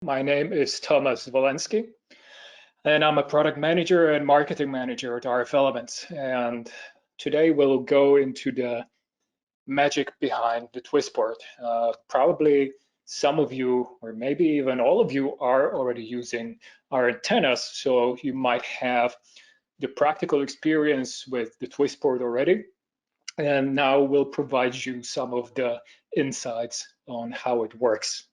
My name is Thomas Walensky, and I'm a product manager and marketing manager at RF Elements. And today we'll go into the magic behind the TwistPort. Probably some of you, or maybe even all of you, are already using our antennas, so you might have the practical experience with the TwistPort already. And now we'll provide you some of the insights on how it works.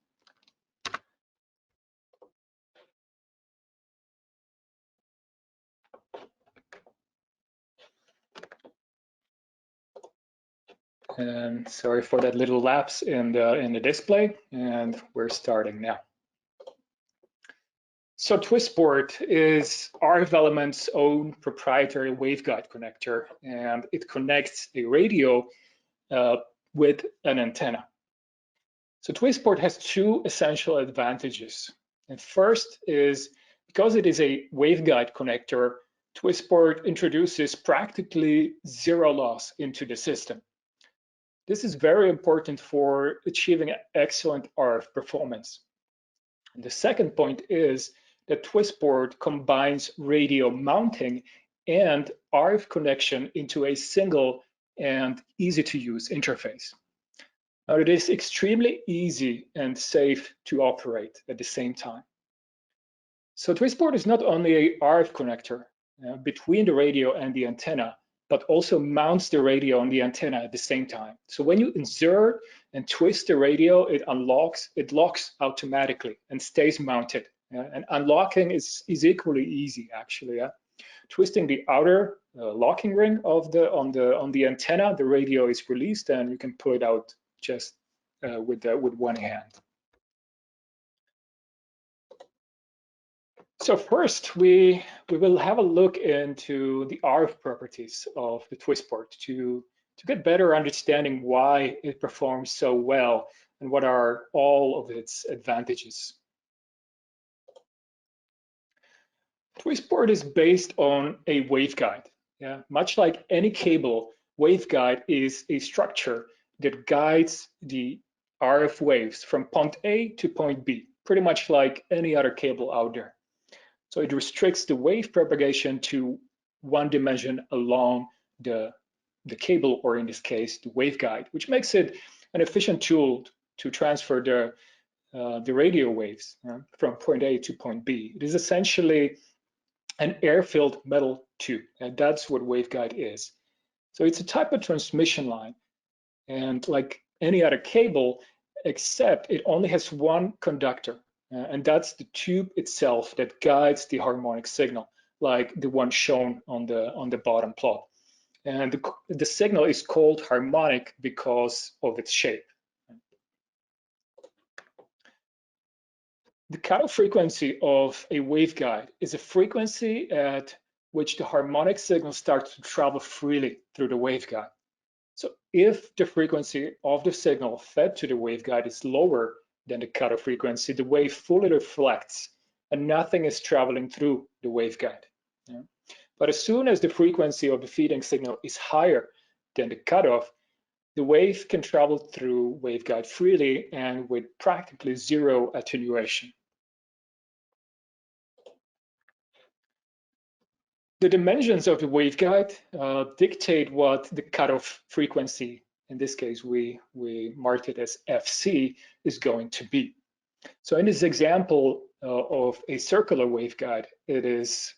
And sorry for that little lapse in the display, and we're starting now. So TwistPort is RF Elements' own proprietary waveguide connector, and it connects a radio with an antenna. So TwistPort has two essential advantages. And first is, because it is a waveguide connector, TwistPort introduces practically zero loss into the system. This is very important for achieving excellent RF performance. And the second point is that TwistPort combines radio mounting and RF connection into a single and easy to use interface. Now, it is extremely easy and safe to operate at the same time. So TwistPort is not only a RF connector between the radio and the antenna, but also mounts the radio on the antenna at the same time. So when you insert and twist the radio, it locks automatically and stays mounted. And unlocking is equally easy, actually. Twisting the outer locking ring of on the antenna, the radio is released, and you can pull it out just with one hand. So first, we will have a look into the RF properties of the TwistPort to get better understanding why it performs so well and what are all of its advantages. TwistPort is based on a waveguide. Yeah? Much like any cable, waveguide is a structure that guides the RF waves from point A to point B, pretty much like any other cable out there. So it restricts the wave propagation to one dimension along the cable, or in this case, the waveguide, which makes it an efficient tool to transfer the radio waves from point A to point B. It is essentially an air-filled metal tube, and that's what waveguide is. So it's a type of transmission line, and like any other cable, except it only has one conductor. And that's the tube itself that guides the harmonic signal, like the one shown on the bottom plot. And the signal is called harmonic because of its shape. The cutoff frequency of a waveguide is a frequency at which the harmonic signal starts to travel freely through the waveguide. So if the frequency of the signal fed to the waveguide is lower than the cutoff frequency, the wave fully reflects and nothing is traveling through the waveguide. Yeah. But as soon as the frequency of the feeding signal is higher than the cutoff, the wave can travel through waveguide freely and with practically zero attenuation. The dimensions of the waveguide dictate what the cutoff frequency, in this case we marked it as FC, is going to be. So in this example of a circular waveguide, it's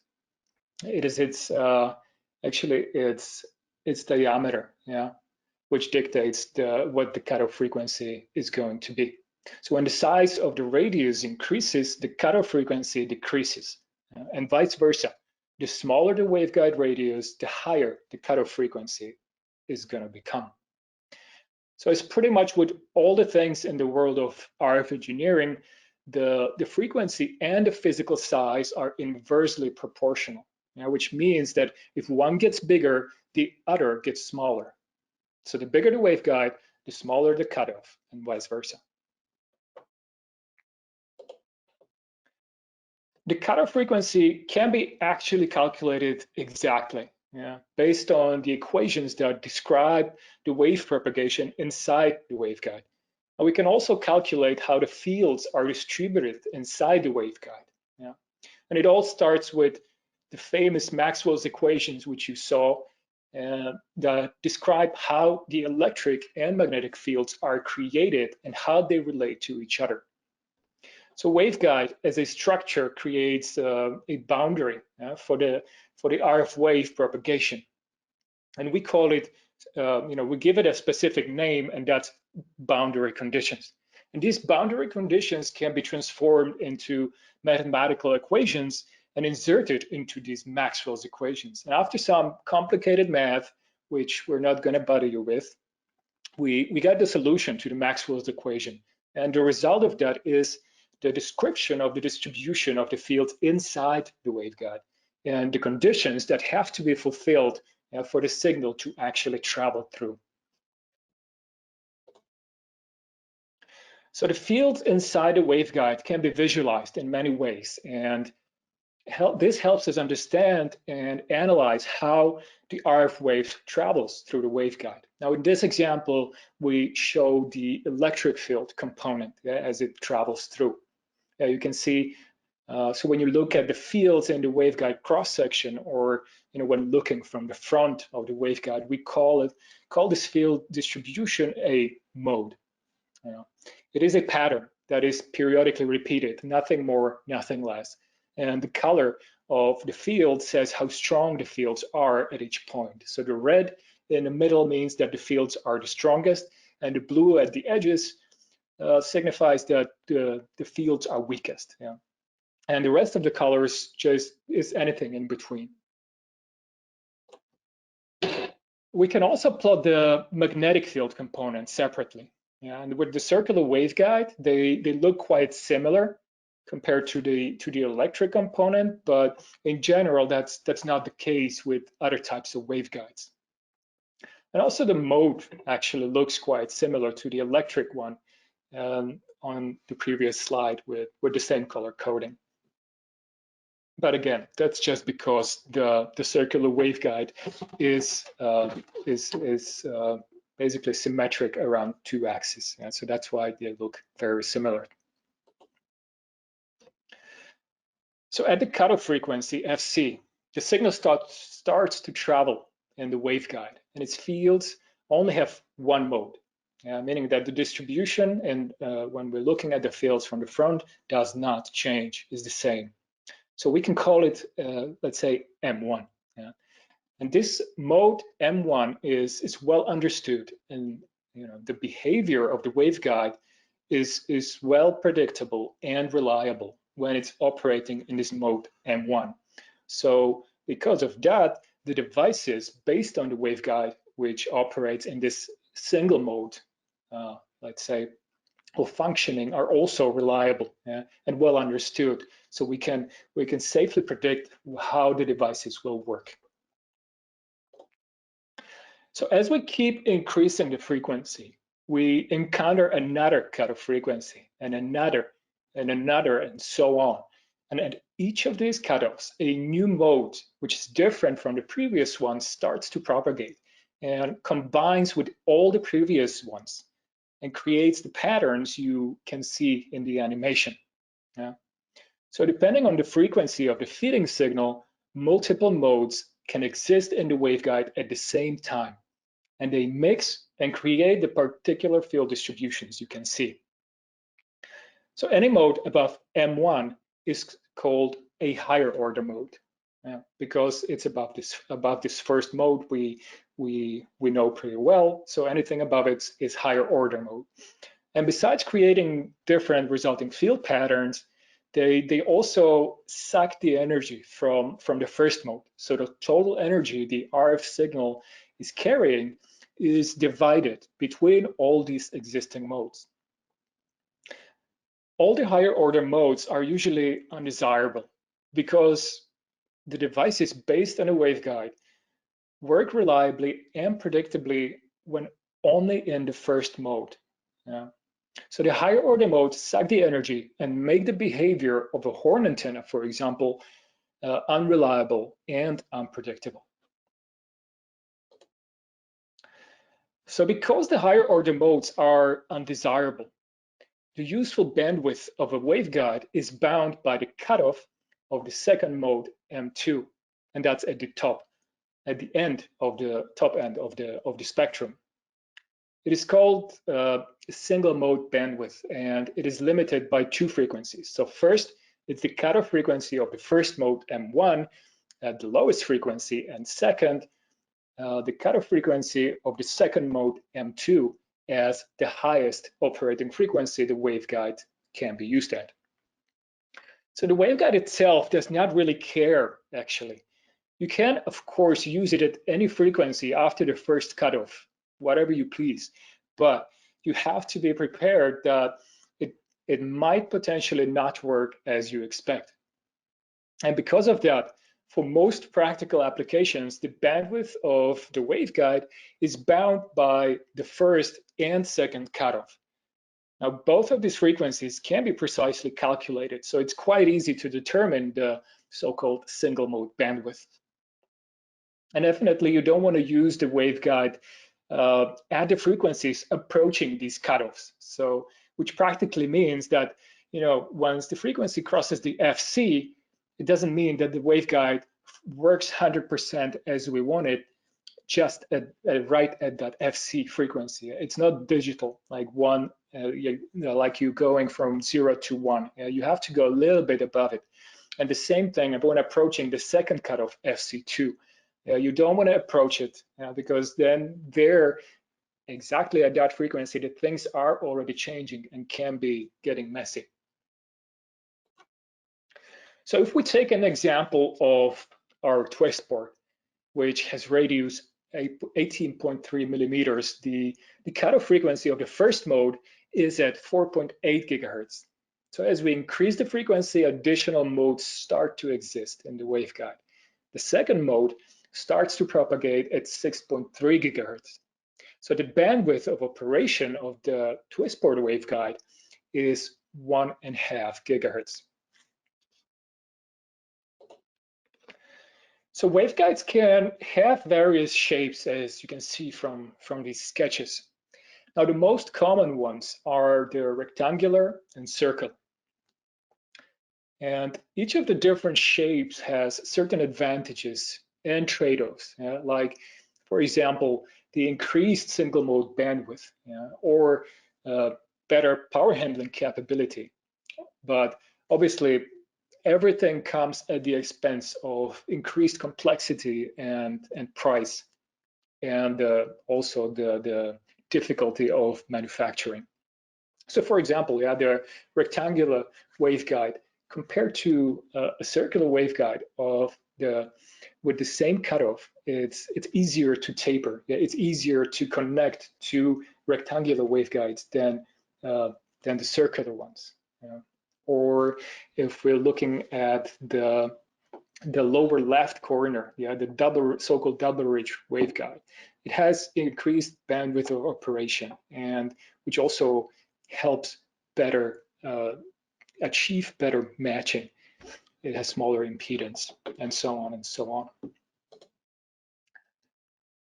diameter, yeah, which dictates what the cutoff frequency is going to be. So when the size of the radius increases, the cutoff frequency decreases, and vice versa. The smaller the waveguide radius, the higher the cutoff frequency is going to become. So it's pretty much with all the things in the world of RF engineering, the frequency and the physical size are inversely proportional, which means that if one gets bigger, the other gets smaller. So the bigger the waveguide, the smaller the cutoff, and vice versa. The cutoff frequency can be actually calculated exactly, based on the equations that describe the wave propagation inside the waveguide. And we can also calculate how the fields are distributed inside the waveguide. Yeah. And it all starts with the famous Maxwell's equations, which you saw, that describe how the electric and magnetic fields are created and how they relate to each other. So waveguide as a structure creates a boundary for the RF wave propagation, and we call it, we give it a specific name, and that's boundary conditions. And these boundary conditions can be transformed into mathematical equations and inserted into these Maxwell's equations. And after some complicated math, which we're not going to bother you with, we got the solution to the Maxwell's equation. And the result of that is the description of the distribution of the fields inside the waveguide and the conditions that have to be fulfilled for the signal to actually travel through. So the fields inside the waveguide can be visualized in many ways, and this helps us understand and analyze how the RF wave travels through the waveguide. Now, in this example, we show the electric field component as it travels through. You can see, so when you look at the fields in the waveguide cross-section, or when looking from the front of the waveguide, we call this field distribution a mode. It is a pattern that is periodically repeated, nothing more, nothing less. And the color of the field says how strong the fields are at each point. So the red in the middle means that the fields are the strongest, and the blue at the edges signifies that the fields are weakest. Yeah. And the rest of the colors just is anything in between. We can also plot the magnetic field component separately. Yeah, and with the circular waveguide, they look quite similar compared to the electric component, but in general, that's not the case with other types of waveguides. And also the mode actually looks quite similar to the electric one on the previous slide with the same color coding. But again, that's just because the circular waveguide is basically symmetric around two axes. Yeah? So that's why they look very similar. So at the cutoff frequency, FC, the signal starts to travel in the waveguide, and its fields only have one mode, meaning that the distribution, and when we're looking at the fields from the front, does not change, is the same. So we can call it, let's say, M1. Yeah? And this mode M1 is well understood, and the behavior of the waveguide is well predictable and reliable when it's operating in this mode M1. So because of that, the devices based on the waveguide, which operates in this single mode, let's say, of functioning, are also reliable and well understood. So we can safely predict how the devices will work. So as we keep increasing the frequency, we encounter another cutoff frequency and another and another and so on. And at each of these cutoffs, a new mode, which is different from the previous one, starts to propagate and combines with all the previous ones and creates the patterns you can see in the animation. Yeah. So depending on the frequency of the feeding signal, multiple modes can exist in the waveguide at the same time, and they mix and create the particular field distributions you can see. So any mode above M1 is called a higher order mode, because it's above this first mode we know pretty well. So anything above it is higher order mode. And besides creating different resulting field patterns, they also suck the energy from the first mode. So the total energy the RF signal is carrying is divided between all these existing modes. All the higher order modes are usually undesirable because the devices based on a waveguide work reliably and predictably when only in the first mode. Yeah. So the higher order modes suck the energy and make the behavior of a horn antenna, for example, unreliable and unpredictable. So because the higher order modes are undesirable, the useful bandwidth of a waveguide is bound by the cutoff of the second mode M2, and that's at the top, at the end of the top end of the spectrum. It is called single mode bandwidth, and it is limited by two frequencies. So first, it's the cutoff frequency of the first mode M1 at the lowest frequency, and second, the cutoff frequency of the second mode M2 as the highest operating frequency the waveguide can be used at. So the waveguide itself does not really care, actually. You can, of course, use it at any frequency after the first cutoff, whatever you please, but you have to be prepared that it might potentially not work as you expect. And because of that, for most practical applications, the bandwidth of the waveguide is bound by the first and second cutoff. Now, both of these frequencies can be precisely calculated, so it's quite easy to determine the so-called single mode bandwidth. And definitely, you don't want to use the waveguide at the frequencies approaching these cutoffs. So, which practically means that, once the frequency crosses the FC, it doesn't mean that the waveguide works 100% as we want it, just right at that FC frequency. It's not digital, like like you going from 0 to 1. You have to go a little bit above it. And the same thing when approaching the second cutoff, FC2. You don't want to approach it because then there, exactly at that frequency, the things are already changing and can be getting messy. So if we take an example of our TwistPort, which has radius 18.3 millimeters, the cutoff frequency of the first mode is at 4.8 gigahertz. So as we increase the frequency, additional modes start to exist in the waveguide. The second mode starts to propagate at 6.3 gigahertz. So the bandwidth of operation of the TwistPort waveguide is 1.5 gigahertz. So waveguides can have various shapes, as you can see from these sketches. Now, the most common ones are the rectangular and circle. And each of the different shapes has certain advantages and trade-offs, like, for example, the increased single mode bandwidth or better power handling capability. But obviously, everything comes at the expense of increased complexity and price, and also the difficulty of manufacturing. So for example, the rectangular waveguide compared to a circular waveguide with the same cutoff, it's easier to taper. It's easier to connect to rectangular waveguides than the circular ones. Or if we're looking at the lower left corner, the so-called double ridge waveguide, it has increased bandwidth of operation, and which also helps better achieve better matching. It has smaller impedance, and so on and so on.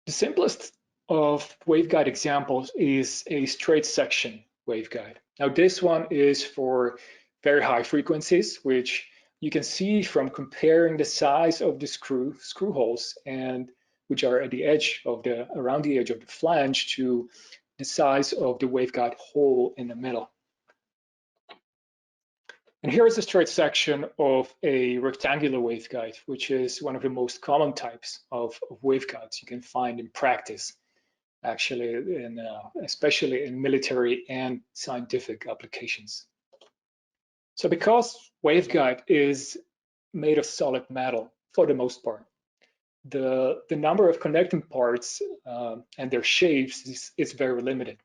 The simplest of waveguide examples is a straight section waveguide. Now this one is for very high frequencies, which you can see from comparing the size of the screw holes, and which are at the edge of around the edge of the flange, to the size of the waveguide hole in the middle. And here is a straight section of a rectangular waveguide, which is one of the most common types of waveguides you can find in practice, actually, especially in military and scientific applications. So because waveguide is made of solid metal for the most part, the number of connecting parts and their shapes is very limited.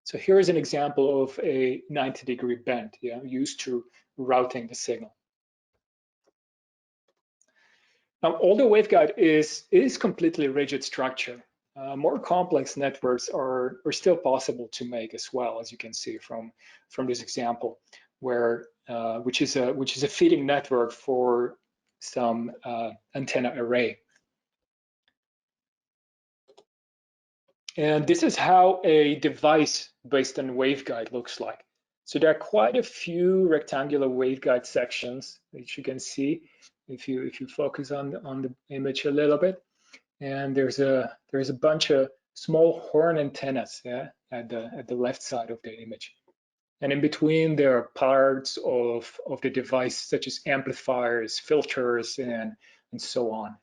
So here is an example of a 90-degree bend used to routing the signal. Now, although waveguide is completely rigid structure, more complex networks are still possible to make as well, as you can see from this example, where which is a feeding network for some antenna array. And this is how a device based on waveguide looks like. So there are quite a few rectangular waveguide sections that you can see if you focus on the image a little bit. And there's a bunch of small horn antennas, yeah, at the left side of the image. And in between there are parts of the device such as amplifiers, filters, and so on.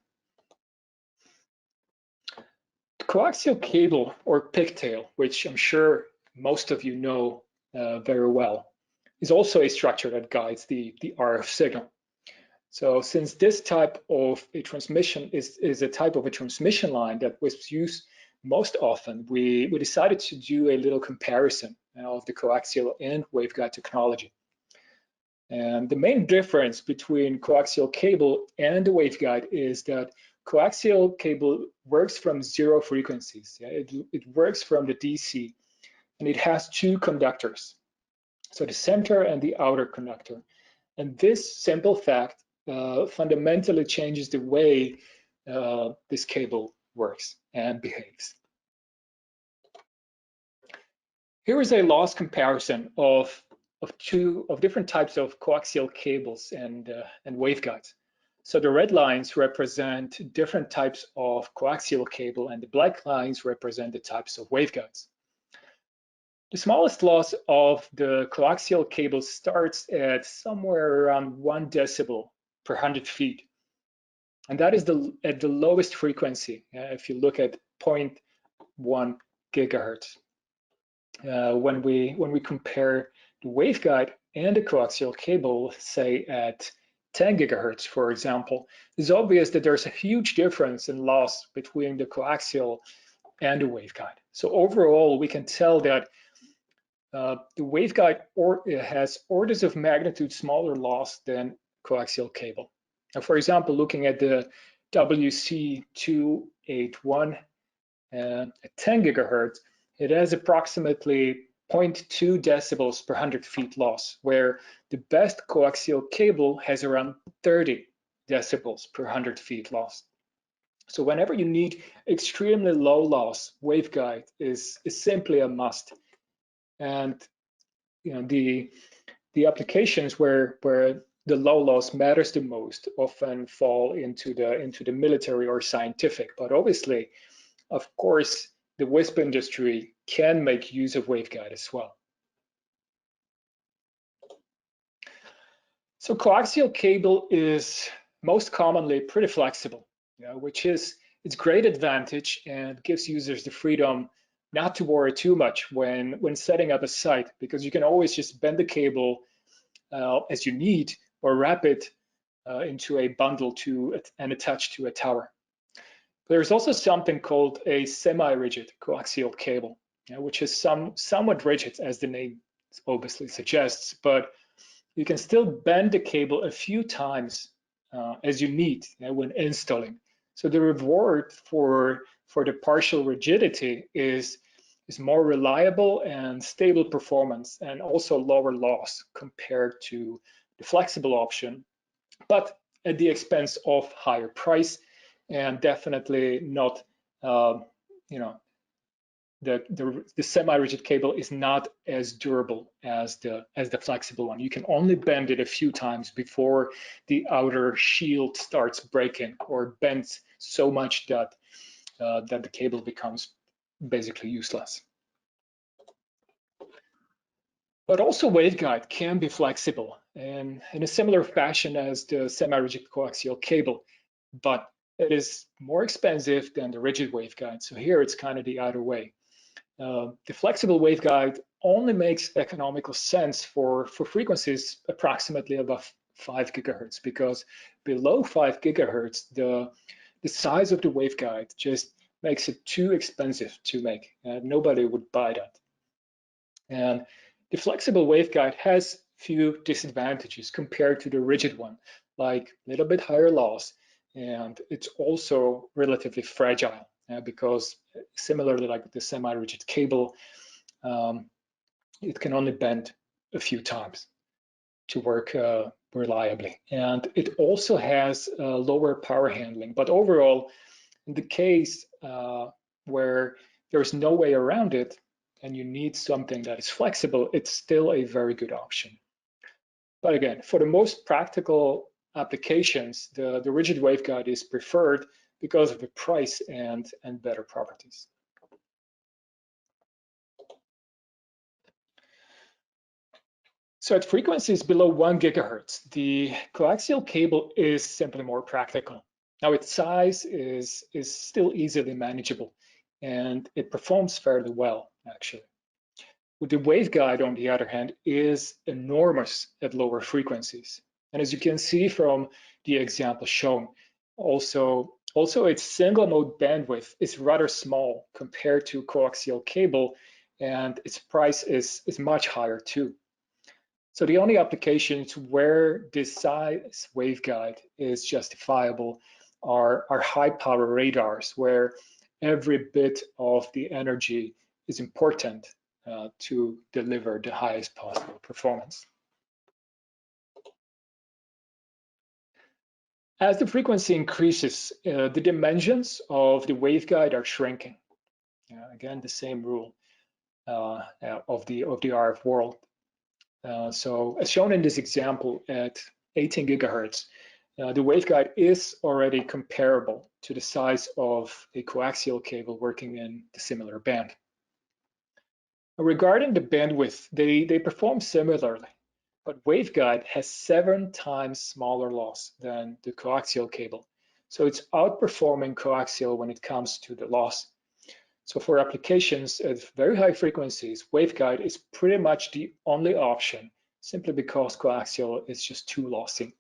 Coaxial cable, or pigtail, which I'm sure most of you know very well, is also a structure that guides the RF signal. So since this type of a transmission is a type of a transmission line that WISPs use most often, we decided to do a little comparison of the coaxial and waveguide technology. And the main difference between coaxial cable and the waveguide is that coaxial cable works from zero frequencies. Yeah? It works from the DC, and it has two conductors, so the center and the outer conductor. And this simple fact fundamentally changes the way this cable works and behaves. Here is a loss comparison of different types of coaxial cables and waveguides. So the red lines represent different types of coaxial cable, and the black lines represent the types of waveguides. The smallest loss of the coaxial cable starts at somewhere around 1 decibel per 100 feet. And that is at the lowest frequency, if you look at 0.1 gigahertz. When we compare the waveguide and the coaxial cable, say at 10 gigahertz, for example, it's obvious that there's a huge difference in loss between the coaxial and the waveguide. So overall, we can tell that the waveguide has orders of magnitude smaller loss than coaxial cable. Now, for example, looking at the WC281 at 10 gigahertz, it has approximately 0.2 decibels per 100 feet loss, where the best coaxial cable has around 30 decibels per 100 feet loss. So whenever you need extremely low loss, waveguide is simply a must. And you know, the applications where the low loss matters the most often fall into the military or scientific. But obviously, of course, the WISP industry can make use of waveguide as well. So coaxial cable is most commonly pretty flexible, which is its great advantage and gives users the freedom not to worry too much when setting up a site, because you can always just bend the cable as you need or wrap it into a bundle and attach to a tower. There's also something called a semi-rigid coaxial cable, which is somewhat rigid, as the name obviously suggests, but you can still bend the cable a few times as you need when installing. So the reward for the partial rigidity is more reliable and stable performance, and also lower loss compared to the flexible option, but at the expense of higher price, and definitely not, the semi-rigid cable is not as durable as the flexible one. You can only bend it a few times before the outer shield starts breaking or bends so much that the cable becomes basically useless. But also waveguide can be flexible and in a similar fashion as the semi-rigid coaxial cable, but it is more expensive than the rigid waveguide. So here it's kind of the other way. The flexible waveguide only makes economical sense for frequencies approximately above 5 gigahertz, because below 5 gigahertz, the size of the waveguide just makes it too expensive to make. Nobody would buy that. And the flexible waveguide has few disadvantages compared to the rigid one, like a little bit higher loss, and it's also relatively fragile because similarly like the semi-rigid cable, it can only bend a few times to work reliably. And it also has lower power handling, but overall, in the case where there's no way around it and you need something that is flexible, it's still a very good option. But again, for the most practical applications, the rigid waveguide is preferred because of the price and better properties. So at frequencies below 1 gigahertz, the coaxial cable is simply more practical. Now its size is still easily manageable and it performs fairly well, actually. The waveguide, on the other hand, is enormous at lower frequencies. And as you can see from the example shown, also its single mode bandwidth is rather small compared to coaxial cable, and its price is much higher too. So the only applications where this size waveguide is justifiable are high power radars, where every bit of the energy is important to deliver the highest possible performance. As the frequency increases, the dimensions of the waveguide are shrinking. Again, the same rule of the RF world. So as shown in this example, at 18 gigahertz, the waveguide is already comparable to the size of a coaxial cable working in the similar band. Regarding the bandwidth, they perform similarly, but waveguide has 7 times smaller loss than the coaxial cable. So it's outperforming coaxial when it comes to the loss. So for applications at very high frequencies, waveguide is pretty much the only option, simply because coaxial is just too lossy.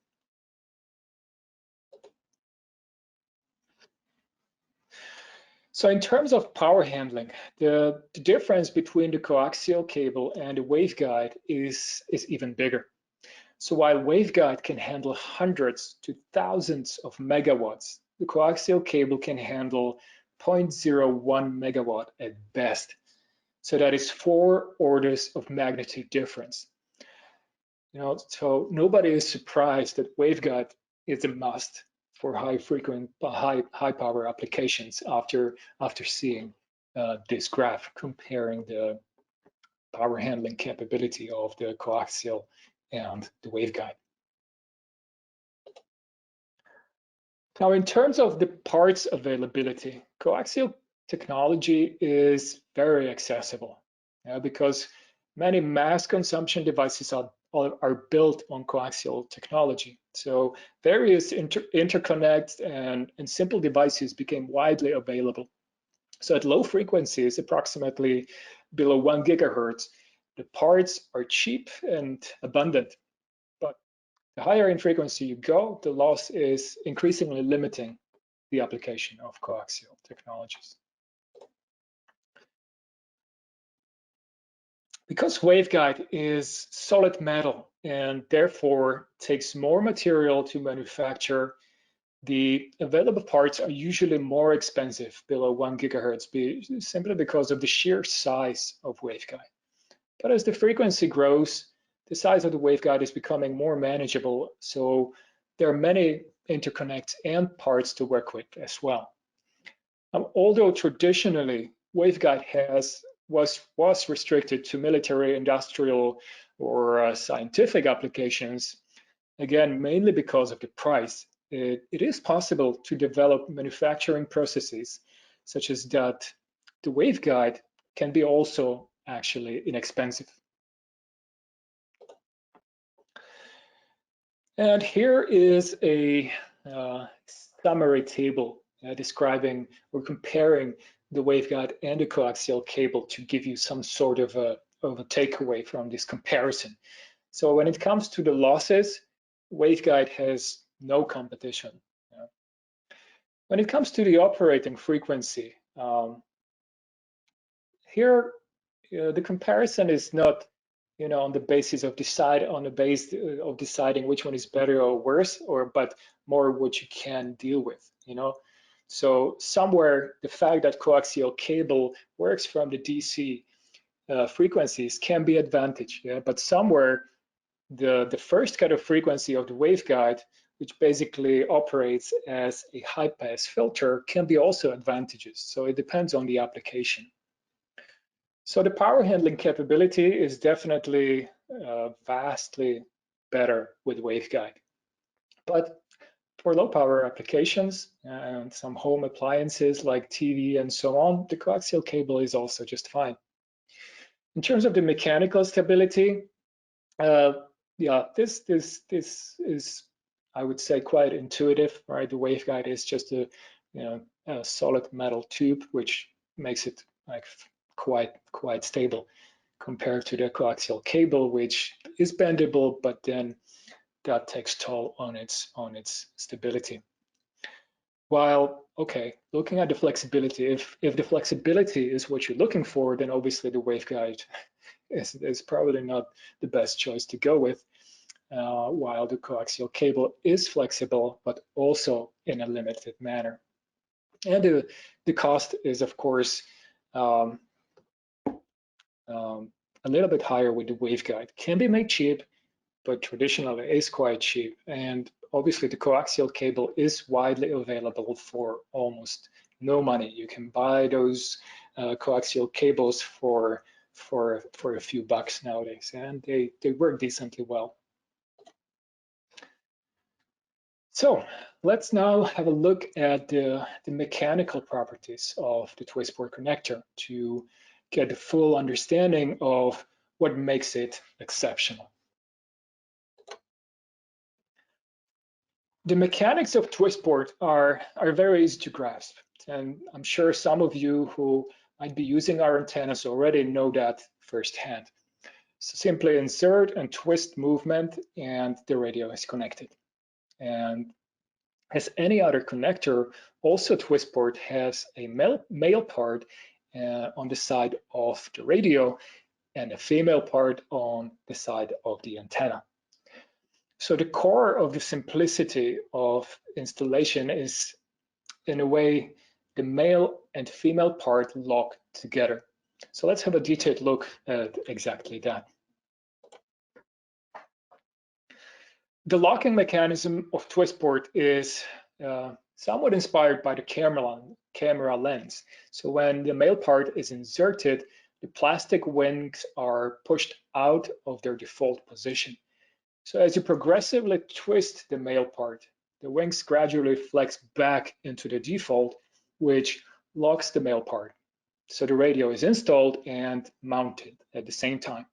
So in terms of power handling, the difference between the coaxial cable and the waveguide is even bigger. So while waveguide can handle hundreds to thousands of megawatts, the coaxial cable can handle 0.01 megawatt at best. So that is 4 orders of magnitude difference. So nobody is surprised that waveguide is a must for high power applications after seeing this graph comparing the power handling capability of the coaxial and the waveguide. Now, in terms of the parts availability, coaxial technology is very accessible because many mass consumption devices are built on coaxial technology. So various interconnects and simple devices became widely available. So at low frequencies, approximately below 1 gigahertz, the parts are cheap and abundant. But the higher in frequency you go, the loss is increasingly limiting the application of coaxial technologies. Because waveguide is solid metal and therefore takes more material to manufacture, the available parts are usually more expensive below 1 gigahertz simply because of the sheer size of waveguide. But as the frequency grows, the size of the waveguide is becoming more manageable, so there are many interconnects and parts to work with as well. Although traditionally waveguide was restricted to military, industrial, or scientific applications, again, mainly because of the price, it is possible to develop manufacturing processes such as that the waveguide can be also actually inexpensive. And here is a summary table describing or comparing the waveguide and the coaxial cable to give you some sort of a takeaway from this comparison. So when it comes to the losses, waveguide has no competition. When it comes to the operating frequency, here the comparison is not on the basis of deciding which one is better or worse, but more what you can deal with. So somewhere the fact that coaxial cable works from the DC frequencies can be advantage, but somewhere the first kind of frequency of the waveguide, which basically operates as a high pass filter, can be also advantages. So it depends on the application. So the power handling capability is definitely vastly better with Waveguide. But for low power applications and some home appliances like TV and so on, the coaxial cable is also just fine. In terms of the mechanical stability, yeah, this is, I would say, quite intuitive, right? The waveguide is just a solid metal tube, which makes it like quite stable compared to the coaxial cable, which is bendable, but then that takes toll on its stability. While, okay, looking at the flexibility, if the flexibility is what you're looking for, then obviously the waveguide is probably not the best choice to go with, while the coaxial cable is flexible, but also in a limited manner. And the cost is, of course, a little bit higher with the waveguide. Can be made cheap, but traditionally is quite cheap. And obviously the coaxial cable is widely available for almost no money. You can buy those coaxial cables for a few bucks nowadays, and they work decently well. So let's now have a look at the mechanical properties of the TwistPort connector to get a full understanding of what makes it exceptional. The mechanics of TwistPort are very easy to grasp, and I'm sure some of you who might be using our antennas already know that firsthand. So simply insert and twist movement and the radio is connected. And as any other connector, also TwistPort has a male part on the side of the radio and a female part on the side of the antenna. So the core of the simplicity of installation is, in a way, the male and female part lock together. So let's have a detailed look at exactly that. The locking mechanism of TwistPort is somewhat inspired by the camera lens. So when the male part is inserted, the plastic wings are pushed out of their default position. So as you progressively twist the male part, the wings gradually flex back into the default, which locks the male part. So the radio is installed and mounted at the same time.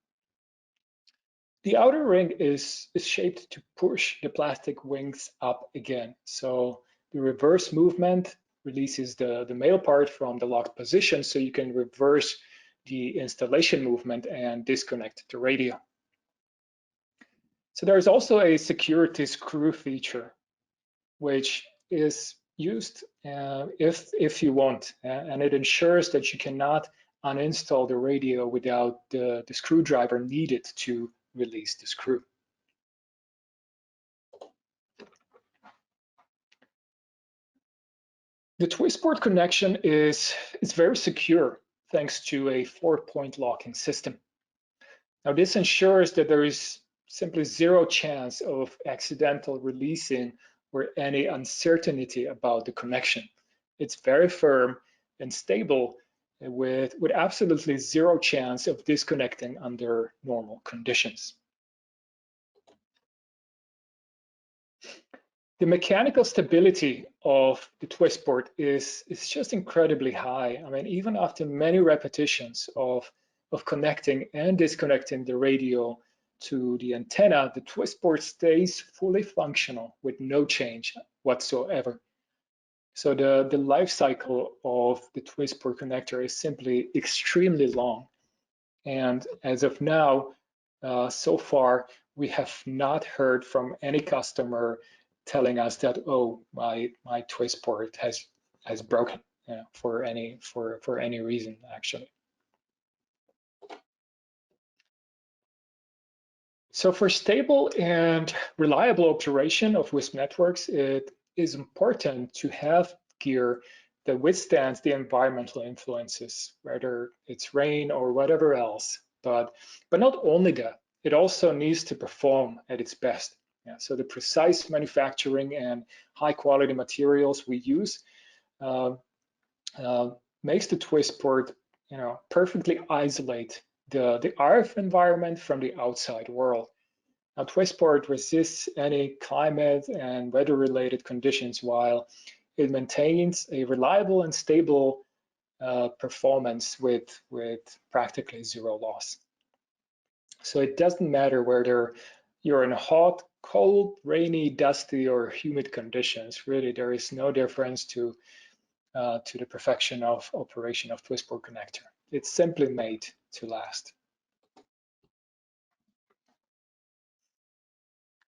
The outer ring is shaped to push the plastic wings up again. So the reverse movement releases the male part from the locked position, so you can reverse the installation movement and disconnect the radio. So there's also a security screw feature, which is used if you want, and it ensures that you cannot uninstall the radio without the screwdriver needed to release the screw. The TwistPort connection is very secure thanks to a 4-point locking system. Now this ensures that there is simply zero chance of accidental releasing or any uncertainty about the connection. It's very firm and stable with absolutely zero chance of disconnecting under normal conditions. The mechanical stability of the TwistPort is just incredibly high. I mean, even after many repetitions of connecting and disconnecting the radio to the antenna, the TwistPort stays fully functional with no change whatsoever. So the life cycle of the TwistPort connector is simply extremely long. And as of now, so far, we have not heard from any customer telling us that, oh, my TwistPort has broken, for any reason, actually. So for stable and reliable operation of WISP networks, it is important to have gear that withstands the environmental influences, whether it's rain or whatever else. But not only that, it also needs to perform at its best. Yeah, so the precise manufacturing and high quality materials we use makes the TwistPort perfectly isolate the RF environment from the outside world. Now, TwistPort resists any climate and weather-related conditions while it maintains a reliable and stable performance with practically zero loss. So it doesn't matter whether you're in hot, cold, rainy, dusty, or humid conditions. Really, there is no difference to the perfection of operation of TwistPort connector. It's simply made to last.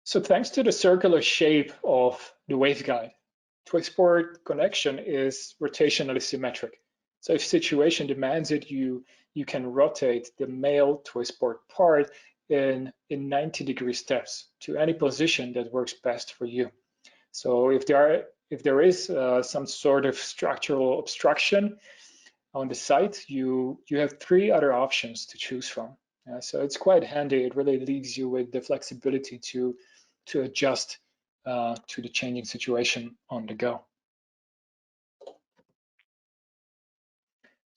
So thanks to the circular shape of the waveguide, TwistPort connection is rotationally symmetric. So if situation demands it, you can rotate the male TwistPort part in 90-degree steps to any position that works best for you. So if there is some sort of structural obstruction on the site, you have 3 other options to choose from. So it's quite handy. It really leaves you with the flexibility to adjust to the changing situation on the go.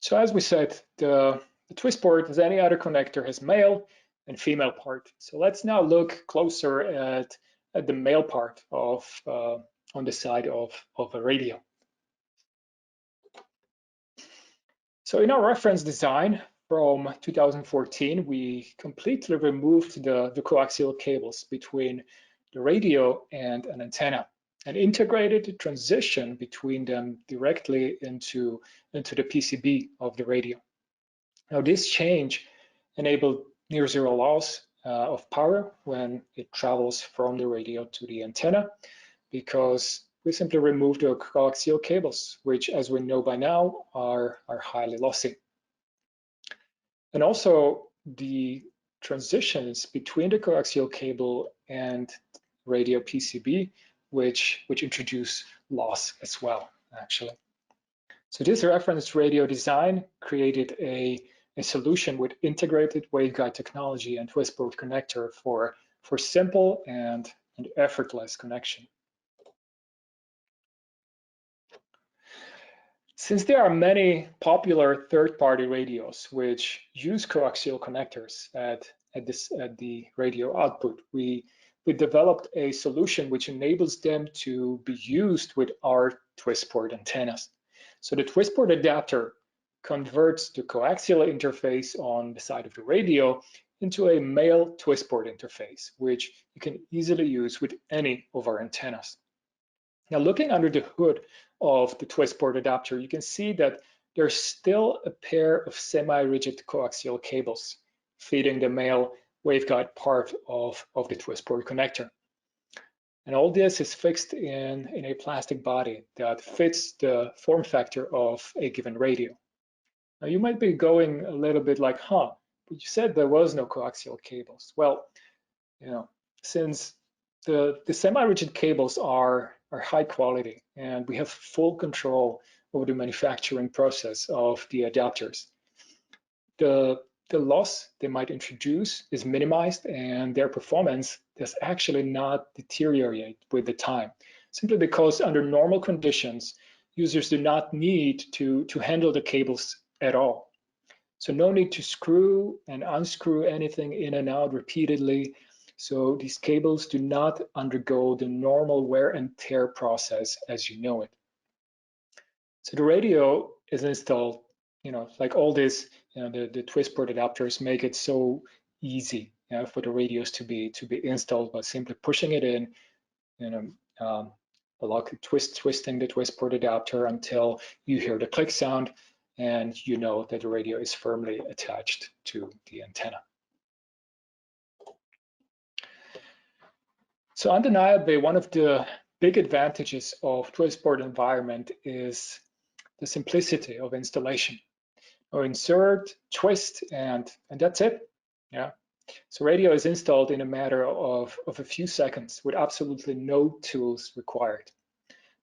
So as we said, the TwistPort, as any other connector, has male and female part. So let's now look closer at the male part of on the side of a radio. So in our reference design from 2014, we completely removed the coaxial cables between the radio and an antenna and integrated the transition between them directly into the PCB of the radio. Now this change enabled near zero loss of power when it travels from the radio to the antenna, because we simply removed the coaxial cables, which, as we know by now, are highly lossy. And also the transitions between the coaxial cable and radio PCB, which introduce loss as well, actually. So this reference radio design created a solution with integrated waveguide technology and TwistPort connector for simple and effortless connection. Since there are many popular third-party radios which use coaxial connectors at the radio output, we developed a solution which enables them to be used with our TwistPort antennas. So the TwistBoard Adapter converts the coaxial interface on the side of the radio into a male TwistPort interface, which you can easily use with any of our antennas. Now, looking under the hood of the TwistPort adapter, you can see that there's still a pair of semi-rigid coaxial cables feeding the male waveguide part of the TwistPort connector. And all this is fixed in a plastic body that fits the form factor of a given radio. Now, you might be going a little bit like, but you said there was no coaxial cables. Well, since the semi-rigid cables are high quality and we have full control over the manufacturing process of the adapters, the loss they might introduce is minimized and their performance does actually not deteriorate with the time, simply because under normal conditions, users do not need to handle the cables at all. So no need to screw and unscrew anything in and out repeatedly. So these cables do not undergo the normal wear and tear process as you know it. So the radio is installed, like all this, the TwistPort adapters make it so easy for the radios to be installed by simply pushing it in, twisting the TwistPort adapter until you hear the click sound and you know that the radio is firmly attached to the antenna. So undeniably, one of the big advantages of TwistPort environment is the simplicity of installation. Or insert, twist, and that's it. Yeah. So radio is installed in a matter of a few seconds with absolutely no tools required.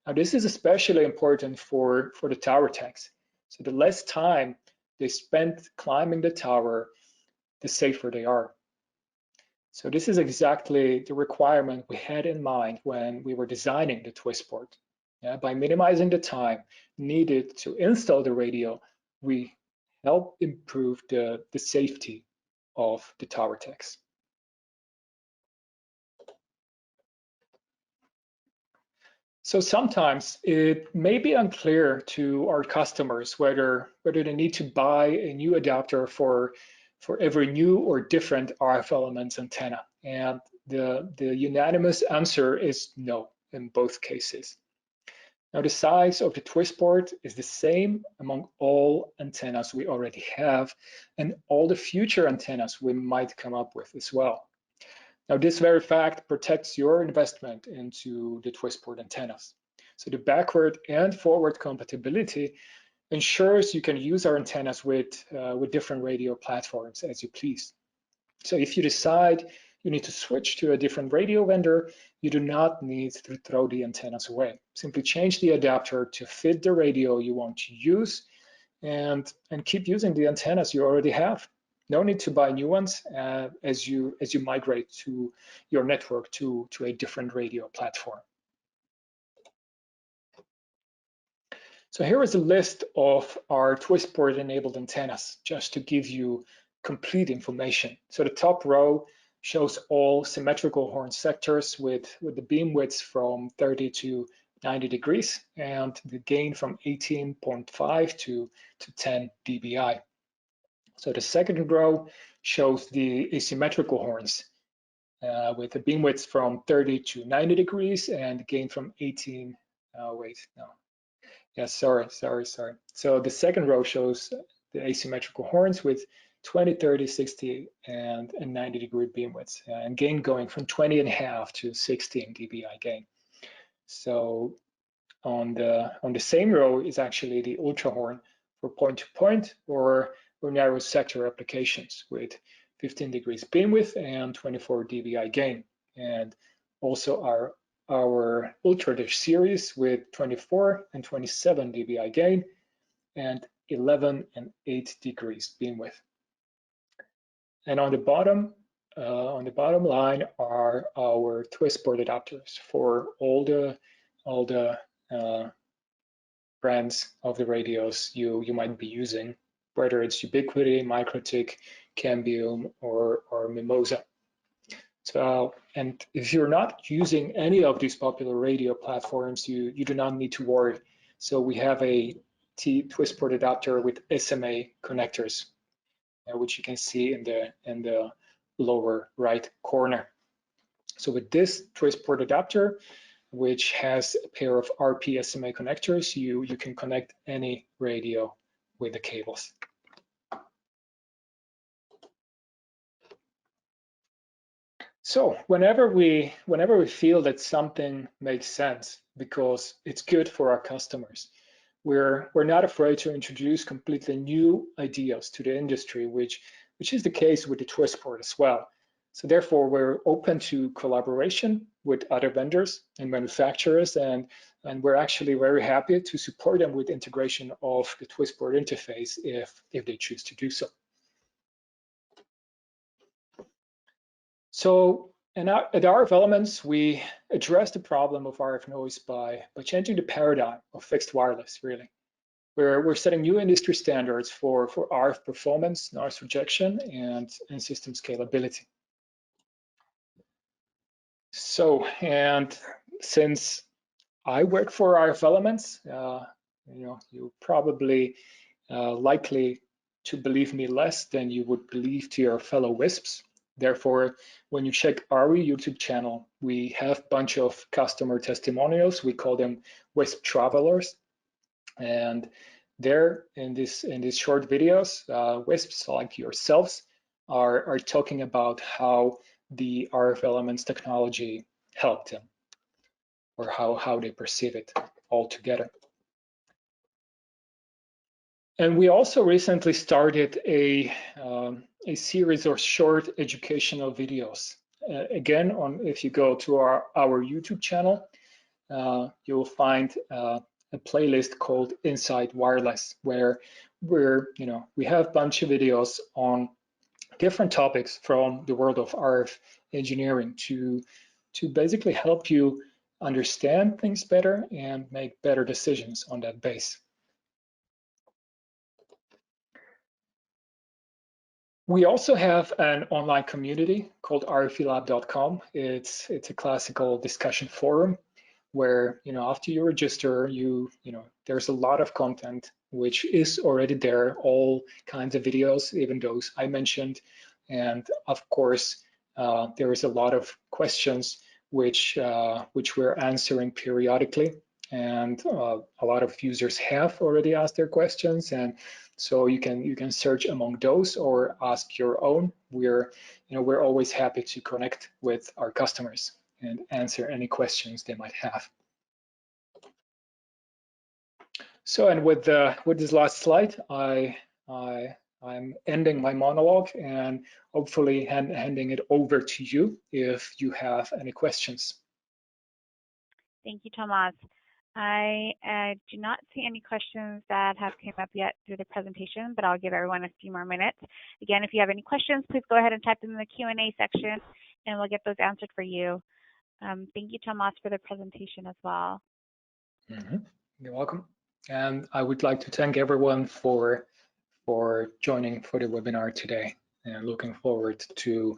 Now this is especially important for the tower techs. So the less time they spend climbing the tower, the safer they are. So this is exactly the requirement we had in mind when we were designing the TwistPort. By minimizing the time needed to install the radio, we help improve the safety of the tower techs. So sometimes it may be unclear to our customers whether they need to buy a new adapter for every new or different RF elements antenna. And the unanimous answer is no in both cases. Now the size of the TwistPort is the same among all antennas we already have and all the future antennas we might come up with as well. Now this very fact protects your investment into the TwistPort antennas. So the backward and forward compatibility ensures you can use our antennas with different radio platforms as you please. So if you decide you need to switch to a different radio vendor, you do not need to throw the antennas away. Simply change the adapter to fit the radio you want to use and keep using the antennas you already have. No need to buy new ones as you migrate to your network to a different radio platform. So here is a list of our TwistPort enabled antennas, just to give you complete information. So the top row shows all symmetrical horn sectors with the beam widths from 30 to 90 degrees and the gain from 18.5 to 10 dBi. So the second row shows the asymmetrical horns with the beam widths from 30 to 90 degrees and gain from 18, So the second row shows the asymmetrical horns with 20, 30, 60, and 90 degree beam widths, and gain going from 20.5 to 16 dBi gain. So on the same row is actually the ultra horn for point-to-point or narrow sector applications with 15 degrees beam width and 24 dBi gain, and also our Ultra Dish series with 24 and 27 dBi gain and 11 and 8 degrees beam width. And on the bottom line are our TwistBoard adapters for all the brands of the radios you might be using, whether it's Ubiquiti, MikroTik, Cambium, or Mimosa. So, and if you're not using any of these popular radio platforms, you do not need to worry. So we have a TwistPort adapter with SMA connectors, which you can see in the lower right corner. So with this TwistPort adapter, which has a pair of RP SMA connectors, you can connect any radio with the cables. So whenever we feel that something makes sense because it's good for our customers, we're not afraid to introduce completely new ideas to the industry, which is the case with the TwistPort as well. So therefore, we're open to collaboration with other vendors and manufacturers, and we're actually very happy to support them with integration of the TwistPort interface if they choose to do so. So at RF Elements, we address the problem of RF noise by changing the paradigm of fixed wireless, really. We're setting new industry standards for RF performance, noise rejection, and system scalability. So, and since I work for RF Elements, you probably likely to believe me less than you would believe to your fellow WISPs. Therefore, when you check our YouTube channel, we have a bunch of customer testimonials. We call them WISP travelers. And there in these short videos, WISPs like yourselves are talking about how the RF Elements technology helped them, or how they perceive it altogether. And we also recently started a series of short educational videos. Again, if you go to our YouTube channel, you'll find a playlist called Inside Wireless, where we have a bunch of videos on different topics from the world of RF engineering to basically help you understand things better and make better decisions on that base. We also have an online community called rflab.com. It's a classical discussion forum where, after you register, there's a lot of content which is already there, all kinds of videos, even those I mentioned. And of course, there is a lot of questions which we're answering periodically. And a lot of users have already asked their questions, and so you can search among those or ask your own. We're always happy to connect with our customers and answer any questions they might have. So, and with this last slide, I'm ending my monologue and hopefully handing it over to you if you have any questions. Thank you, Tomas. I do not see any questions that have come up yet through the presentation, but I'll give everyone a few more minutes. Again, if you have any questions, please go ahead and type them in the Q&A section, and we'll get those answered for you. Thank you, Tomas, for the presentation as well. You're welcome. And I would like to thank everyone for joining for the webinar today, and looking forward to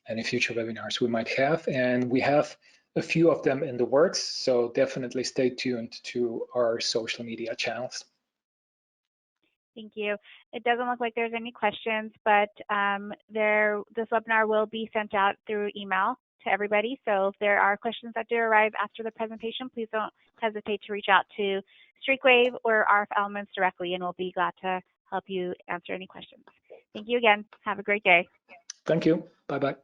any future webinars we might have. And we have a few of them in the works, so definitely stay tuned to our social media channels. Thank you. It doesn't look like there's any questions, but this webinar will be sent out through email to everybody. So if there are questions that do arrive after the presentation, please don't hesitate to reach out to Streakwave or RF Elements directly, and we'll be glad to help you answer any questions. Thank you again. Have a great day. Thank you. Bye-bye.